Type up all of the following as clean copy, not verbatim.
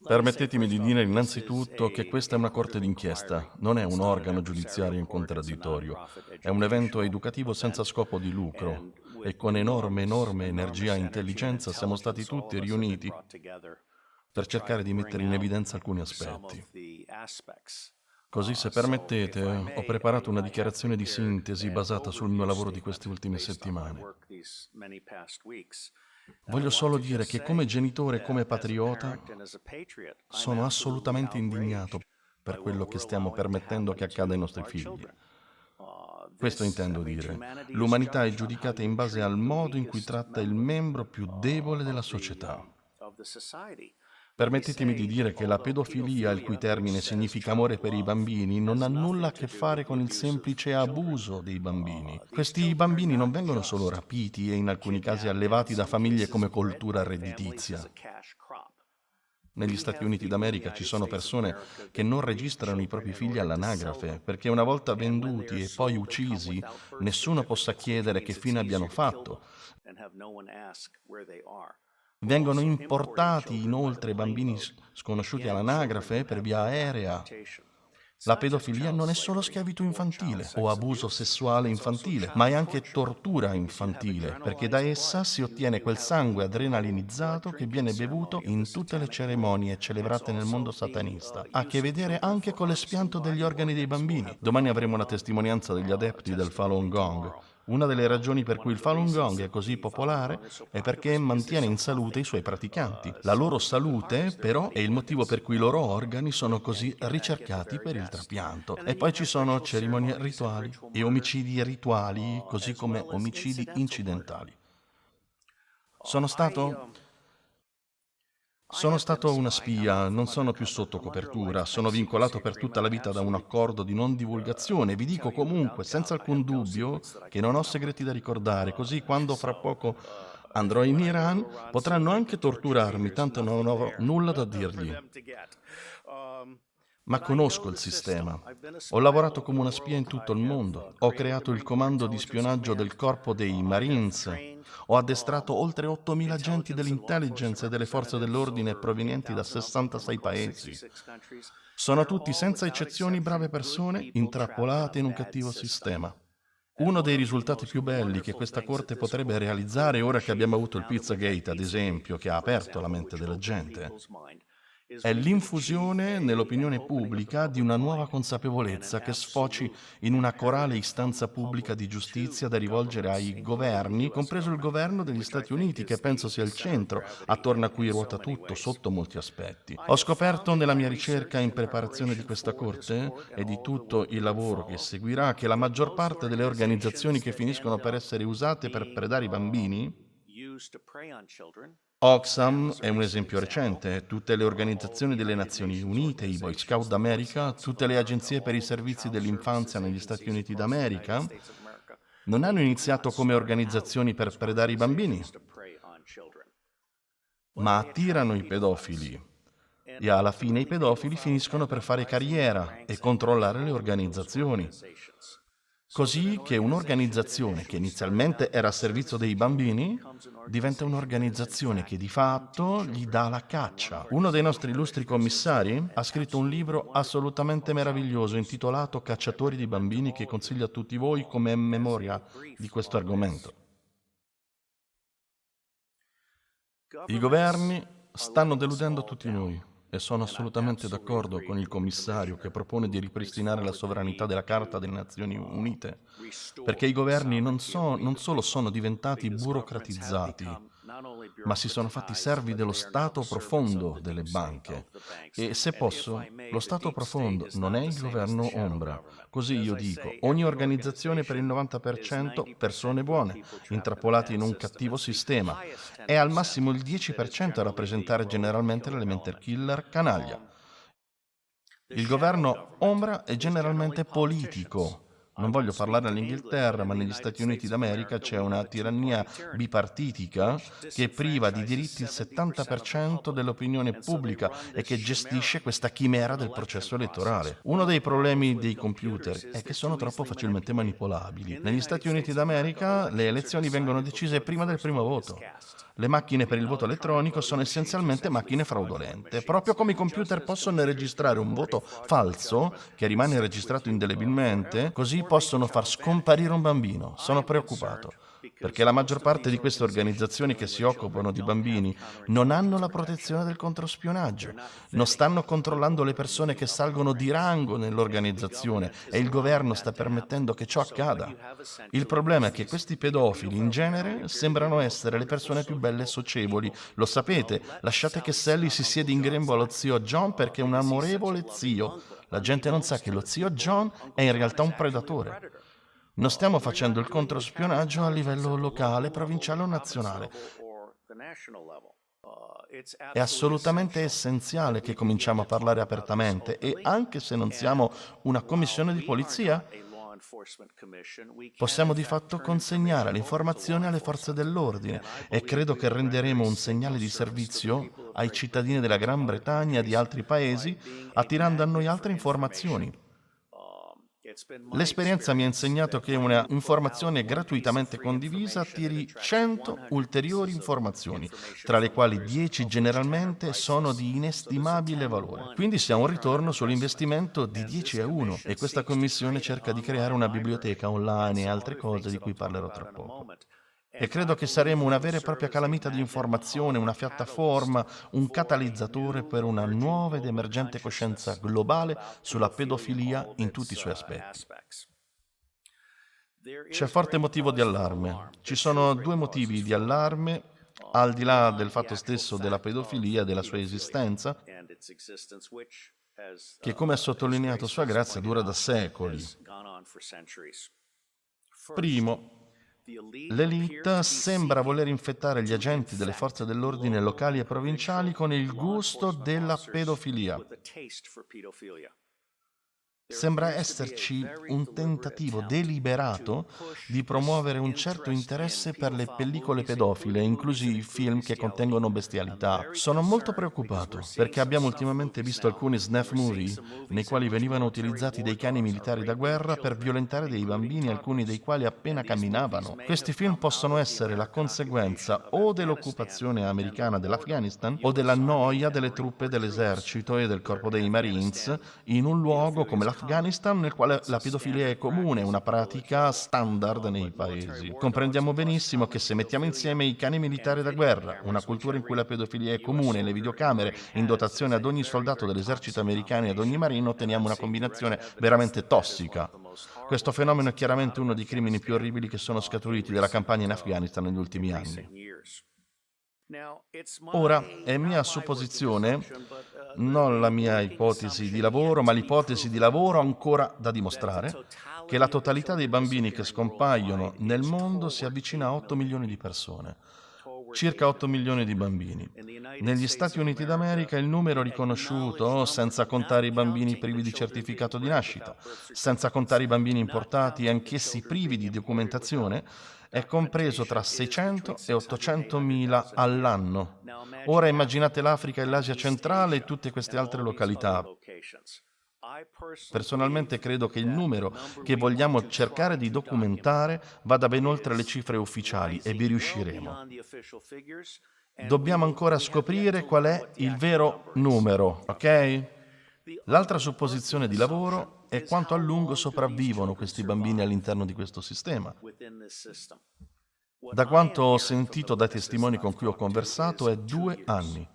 Permettetemi di dire innanzitutto che questa è una corte d'inchiesta, non è un organo giudiziario in contraddittorio, è un evento educativo senza scopo di lucro e con enorme energia e intelligenza siamo stati tutti riuniti per cercare di mettere in evidenza alcuni aspetti. Così, se permettete, ho preparato una dichiarazione di sintesi basata sul mio lavoro di queste ultime settimane. Voglio solo dire che come genitore e come patriota sono assolutamente indignato per quello che stiamo permettendo che accada ai nostri figli. Questo intendo dire. L'umanità è giudicata in base al modo in cui tratta il membro più debole della società. Permettetemi di dire che la pedofilia, il cui termine significa amore per i bambini, non ha nulla a che fare con il semplice abuso dei bambini. Questi bambini non vengono solo rapiti e in alcuni casi allevati da famiglie come coltura redditizia. Negli Stati Uniti d'America ci sono persone che non registrano i propri figli all'anagrafe perché una volta venduti e poi uccisi, nessuno possa chiedere che fine abbiano fatto. Vengono importati inoltre bambini sconosciuti all'anagrafe per via aerea. La pedofilia non è solo schiavitù infantile o abuso sessuale infantile, ma è anche tortura infantile, perché da essa si ottiene quel sangue adrenalinizzato che viene bevuto in tutte le cerimonie celebrate nel mondo satanista. Ha a che vedere anche con l'espianto degli organi dei bambini. Domani avremo la testimonianza degli adepti del Falun Gong. Una delle ragioni per cui il Falun Gong è così popolare è perché mantiene in salute i suoi praticanti. La loro salute, però, è il motivo per cui i loro organi sono così ricercati per il trapianto. E poi ci sono cerimonie rituali e omicidi rituali, così come omicidi incidentali. Sono stato una spia, non sono più sotto copertura, sono vincolato per tutta la vita da un accordo di non divulgazione. Vi dico comunque, senza alcun dubbio, che non ho segreti da ricordare, così quando fra poco andrò in Iran potranno anche torturarmi, tanto non avrò nulla da dirgli. Ma conosco il sistema. Ho lavorato come una spia in tutto il mondo. Ho creato il comando di spionaggio del corpo dei Marines. Ho addestrato oltre 8.000 agenti dell'intelligence e delle forze dell'ordine provenienti da 66 paesi. Sono tutti, senza eccezioni, brave persone intrappolate in un cattivo sistema. Uno dei risultati più belli che questa Corte potrebbe realizzare, ora che abbiamo avuto il Pizzagate, ad esempio, che ha aperto la mente della gente, è l'infusione nell'opinione pubblica di una nuova consapevolezza che sfoci in una corale istanza pubblica di giustizia da rivolgere ai governi, compreso il governo degli Stati Uniti, che penso sia il centro attorno a cui ruota tutto sotto molti aspetti. Ho scoperto nella mia ricerca in preparazione di questa Corte e di tutto il lavoro che seguirà che la maggior parte delle organizzazioni che finiscono per essere usate per predare i bambini. Oxfam è un esempio recente, tutte le organizzazioni delle Nazioni Unite, i Boy Scout d'America, tutte le agenzie per i servizi dell'infanzia negli Stati Uniti d'America non hanno iniziato come organizzazioni per predare i bambini, ma attirano i pedofili e alla fine i pedofili finiscono per fare carriera e controllare le organizzazioni. Così che un'organizzazione che inizialmente era a servizio dei bambini diventa un'organizzazione che di fatto gli dà la caccia. Uno dei nostri illustri commissari ha scritto un libro assolutamente meraviglioso intitolato Cacciatori di bambini, che consiglio a tutti voi come memoria di questo argomento. I governi stanno deludendo tutti noi e sono assolutamente d'accordo con il commissario che propone di ripristinare la sovranità della Carta delle Nazioni Unite, perché i governi non solo sono diventati burocratizzati, ma si sono fatti servi dello Stato profondo delle banche. E se posso, lo Stato profondo non è il governo ombra. Così io dico, ogni organizzazione per il 90% persone buone, intrappolate in un cattivo sistema, e al massimo il 10% a rappresentare generalmente l'elemento killer canaglia. Il governo ombra è generalmente politico, Non voglio parlare all'Inghilterra, ma negli Stati Uniti d'America c'è una tirannia bipartitica che priva di diritti il 70% dell'opinione pubblica e che gestisce questa chimera del processo elettorale. Uno dei problemi dei computer è che sono troppo facilmente manipolabili. Negli Stati Uniti d'America le elezioni vengono decise prima del primo voto. Le macchine per il voto elettronico sono essenzialmente macchine fraudolente. Proprio come i computer possono registrare un voto falso, che rimane registrato indelebilmente, così possono far scomparire un bambino. Sono preoccupato, perché la maggior parte di queste organizzazioni che si occupano di bambini non hanno la protezione del controspionaggio, non stanno controllando le persone che salgono di rango nell'organizzazione e il governo sta permettendo che ciò accada. Il problema è che questi pedofili in genere sembrano essere le persone più belle e socievoli. Lo sapete, lasciate che Sally si sieda in grembo allo zio John perché è un amorevole zio. La gente non sa che lo zio John è in realtà un predatore. Non stiamo facendo il controspionaggio a livello locale, provinciale o nazionale. È assolutamente essenziale che cominciamo a parlare apertamente e anche se non siamo una commissione di polizia, possiamo di fatto consegnare l'informazione alle forze dell'ordine e credo che renderemo un segnale di servizio ai cittadini della Gran Bretagna e di altri paesi attirando a noi altre informazioni. L'esperienza mi ha insegnato che una informazione gratuitamente condivisa attiri 100 ulteriori informazioni, tra le quali 10 generalmente sono di inestimabile valore. Quindi si ha un ritorno sull'investimento di 10 a 1 e questa commissione cerca di creare una biblioteca online e altre cose di cui parlerò tra poco. E credo che saremo una vera e propria calamita di informazione, una piattaforma, un catalizzatore per una nuova ed emergente coscienza globale sulla pedofilia in tutti i suoi aspetti. C'è forte motivo di allarme. Ci sono due motivi di allarme, al di là del fatto stesso della pedofilia e della sua esistenza, che come ha sottolineato Sua Grazia dura da secoli. Primo, l'élite sembra voler infettare gli agenti delle forze dell'ordine locali e provinciali con il gusto della pedofilia. Sembra esserci un tentativo deliberato di promuovere un certo interesse per le pellicole pedofile, inclusi i film che contengono bestialità. Sono molto preoccupato perché abbiamo ultimamente visto alcuni snuff movie nei quali venivano utilizzati dei cani militari da guerra per violentare dei bambini, alcuni dei quali appena camminavano. Questi film possono essere la conseguenza o dell'occupazione americana dell'Afghanistan o della noia delle truppe dell'esercito e del corpo dei Marines in un luogo come l'Afghanistan nel quale la pedofilia è comune, una pratica standard nei paesi. Comprendiamo benissimo che se mettiamo insieme i cani militari da guerra, una cultura in cui la pedofilia è comune, e le videocamere in dotazione ad ogni soldato dell'esercito americano e ad ogni marino, otteniamo una combinazione veramente tossica. Questo fenomeno è chiaramente uno dei crimini più orribili che sono scaturiti dalla campagna in Afghanistan negli ultimi anni. Ora, è mia supposizione, non la mia ipotesi di lavoro, ma l'ipotesi di lavoro ancora da dimostrare, che la totalità dei bambini che scompaiono nel mondo si avvicina a 8 milioni di persone. Circa 8 milioni di bambini. Negli Stati Uniti d'America il numero riconosciuto, senza contare i bambini privi di certificato di nascita, senza contare i bambini importati anch'essi privi di documentazione, è compreso tra 600 e 800 mila all'anno. Ora immaginate l'Africa e l'Asia centrale e tutte queste altre località. Personalmente credo che il numero che vogliamo cercare di documentare vada ben oltre le cifre ufficiali e vi riusciremo. Dobbiamo ancora scoprire qual è il vero numero, ok? L'altra supposizione di lavoro è quanto a lungo sopravvivono questi bambini all'interno di questo sistema. Da quanto ho sentito dai testimoni con cui ho conversato è 2 anni.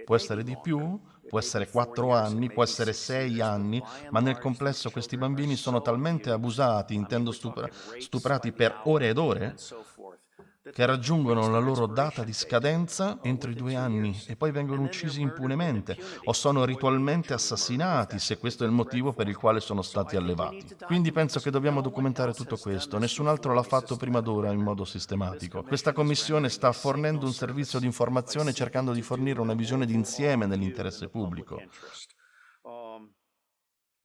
Può essere di più, può essere 4 anni, può essere 6 anni, ma nel complesso questi bambini sono talmente abusati, intendo stuprati per ore ed ore, che raggiungono la loro data di scadenza entro i 2 anni e poi vengono uccisi impunemente o sono ritualmente assassinati se questo è il motivo per il quale sono stati allevati. Quindi penso che dobbiamo documentare tutto questo. Nessun altro l'ha fatto prima d'ora in modo sistematico. Questa commissione sta fornendo un servizio di informazione cercando di fornire una visione d'insieme nell'interesse pubblico.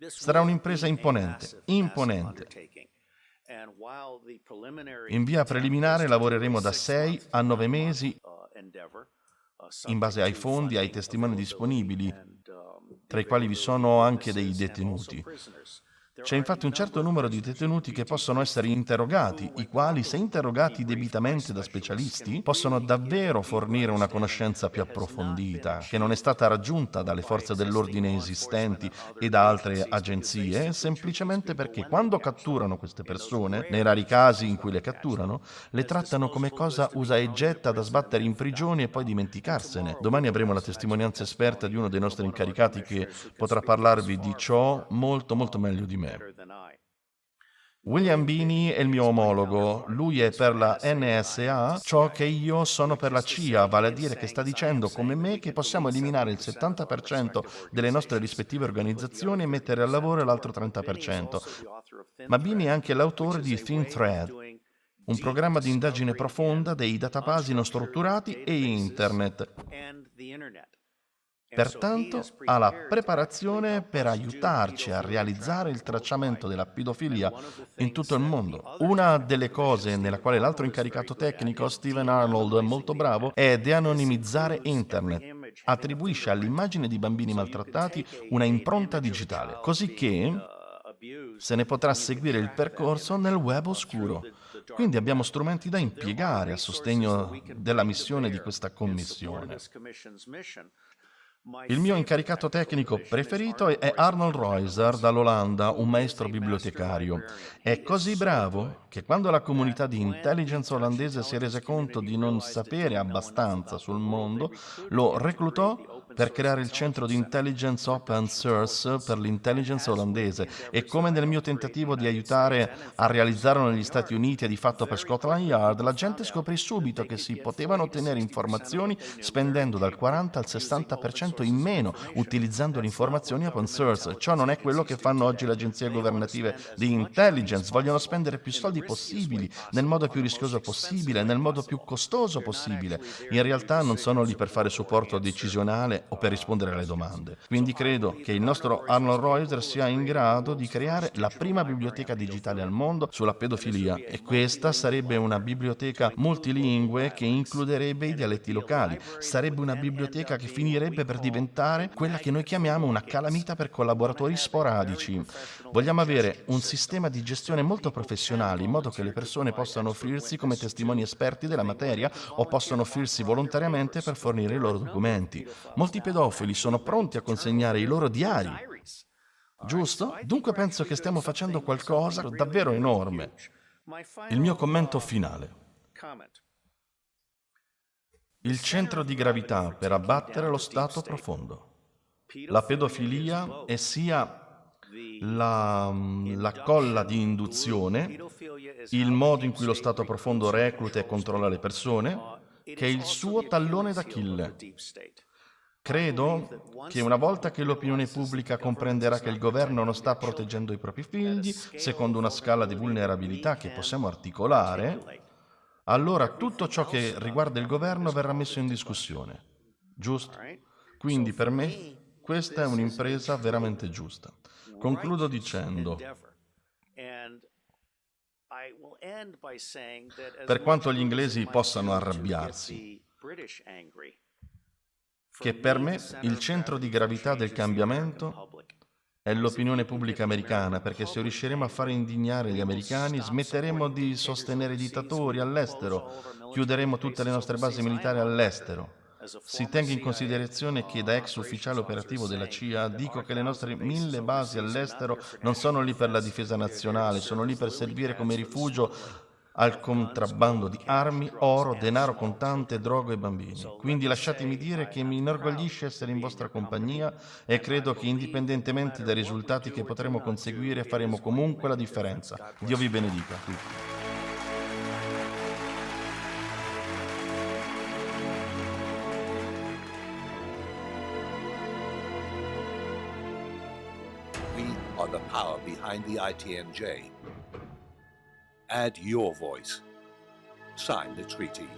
Sarà un'impresa imponente, imponente. In via preliminare lavoreremo da 6 a 9 mesi in base ai fondi e ai testimoni disponibili, tra i quali vi sono anche dei detenuti. C'è infatti un certo numero di detenuti che possono essere interrogati, i quali, se interrogati debitamente da specialisti, possono davvero fornire una conoscenza più approfondita, che non è stata raggiunta dalle forze dell'ordine esistenti e da altre agenzie, semplicemente perché quando catturano queste persone, nei rari casi in cui le catturano, le trattano come cosa usa e getta da sbattere in prigione e poi dimenticarsene. Domani avremo la testimonianza esperta di uno dei nostri incaricati che potrà parlarvi di ciò molto meglio di me. William Bini è il mio omologo, lui è per la NSA ciò che io sono per la CIA, vale a dire che sta dicendo come me che possiamo eliminare il 70% delle nostre rispettive organizzazioni e mettere al lavoro l'altro 30%. Ma Bini è anche l'autore di ThinThread, un programma di indagine profonda dei databasi non strutturati e Internet. Pertanto ha la preparazione per aiutarci a realizzare il tracciamento della pedofilia in tutto il mondo. Una delle cose nella quale l'altro incaricato tecnico, Stephen Arnold, è molto bravo, è deanonimizzare Internet. Attribuisce all'immagine di bambini maltrattati una impronta digitale, così che se ne potrà seguire il percorso nel web oscuro. Quindi abbiamo strumenti da impiegare a sostegno della missione di questa commissione. Il mio incaricato tecnico preferito è Arnold Royser dall'Olanda, un maestro bibliotecario. È così bravo che quando la comunità di intelligence olandese si rese conto di non sapere abbastanza sul mondo, lo reclutò per creare il centro di intelligence open source per l'intelligence olandese e come nel mio tentativo di aiutare a realizzarlo negli Stati Uniti e di fatto per Scotland Yard, la gente scoprì subito che si potevano ottenere informazioni spendendo dal 40 al 60% in meno utilizzando le informazioni open source. Ciò non è quello che fanno oggi le agenzie governative di intelligence, vogliono spendere più soldi possibili, nel modo più rischioso possibile, nel modo più costoso possibile. In realtà non sono lì per fare supporto decisionale o per rispondere alle domande. Quindi credo che il nostro Arnold Royser sia in grado di creare la prima biblioteca digitale al mondo sulla pedofilia e questa sarebbe una biblioteca multilingue che includerebbe i dialetti locali. Sarebbe una biblioteca che finirebbe per diventare quella che noi chiamiamo una calamita per collaboratori sporadici. Vogliamo avere un sistema di gestione molto professionale in modo che le persone possano offrirsi come testimoni esperti della materia o possano offrirsi volontariamente per fornire i loro documenti. Molti pedofili sono pronti a consegnare i loro diari. Giusto? Dunque penso che stiamo facendo qualcosa davvero enorme. Il mio commento finale. Il centro di gravità per abbattere lo stato profondo. La pedofilia è sia la colla di induzione, il modo in cui lo stato profondo recluta e controlla le persone, che è il suo tallone d'Achille. Credo che una volta che l'opinione pubblica comprenderà che il governo non sta proteggendo i propri figli, secondo una scala di vulnerabilità che possiamo articolare, allora tutto ciò che riguarda il governo verrà messo in discussione. Giusto? Quindi per me questa è un'impresa veramente giusta. Concludo dicendo, per quanto gli inglesi possano arrabbiarsi, che per me il centro di gravità del cambiamento è l'opinione pubblica americana, perché se riusciremo a fare indignare gli americani, smetteremo di sostenere i dittatori all'estero, chiuderemo tutte le nostre basi militari all'estero. Si tenga in considerazione che da ex ufficiale operativo della CIA dico che le nostre 1000 basi all'estero non sono lì per la difesa nazionale, sono lì per servire come rifugio al contrabbando di armi, oro, denaro contante, droga e bambini. Quindi lasciatemi dire che mi inorgoglisce essere in vostra compagnia e credo che indipendentemente dai risultati che potremo conseguire faremo comunque la differenza. Dio vi benedica tutti. We are the power behind the ITNJ. Add your voice. Sign the treaty.